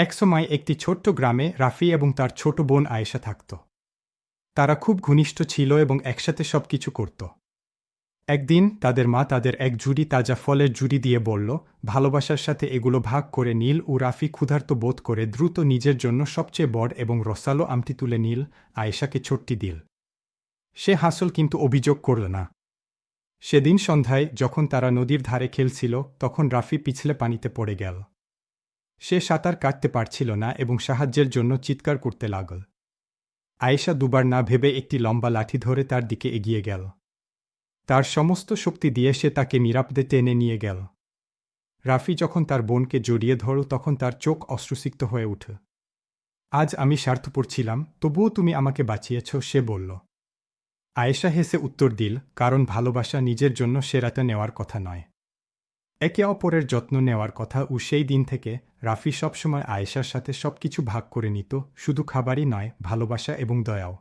একসময় একটি ছোট্ট গ্রামে রাফি এবং তার ছোট বোন আয়েশা থাকত। তারা খুব ঘনিষ্ঠ ছিল এবং একসাথে সবকিছু করত। একদিন তাদের মা তাদের এক ঝুড়ি তাজা ফলের ঝুড়ি দিয়ে বলল, ভালোবাসার সাথে এগুলো ভাগ করে নিল। ও রাফি ক্ষুধার্ত বোধ করে দ্রুত নিজের জন্য সবচেয়ে বড় এবং রসালো আমটি তুলে নিল, আয়েশাকে ছোট্টি দিল। সে হাসল কিন্তু অভিযোগ করল না। সেদিন সন্ধ্যায় যখন তারা নদীর ধারে খেলছিল, তখন রাফি পিছলে পানিতে পড়ে গেল। সে সাঁতার কাটতে পারছিল না এবং সাহায্যের জন্য চিৎকার করতে লাগল। আয়েশা দুবার না ভেবে একটি লম্বা লাঠি ধরে তার দিকে এগিয়ে গেল। তার সমস্ত শক্তি দিয়ে সে তাকে নিরাপদে টেনে নিয়ে গেল। রাফি যখন তার বোনকে জড়িয়ে ধরল, তখন তার চোখ অশ্রুসিক্ত হয়ে উঠে। আজ আমি স্বার্থপর ছিলাম, তবুও তুমি আমাকে বাঁচিয়েছ, সে বলল। আয়েশা হেসে উত্তর দিল, কারণ ভালোবাসা নিজের জন্য সেরাটা নেওয়ার কথা নয়, একে অপরের যত্ন নেওয়ার কথা। ও সেই দিন থেকে রাফি সবসময় আয়েশার সাথে সবকিছু ভাগ করে নিত, শুধু খাবারই নয়, ভালোবাসা এবং দয়াও।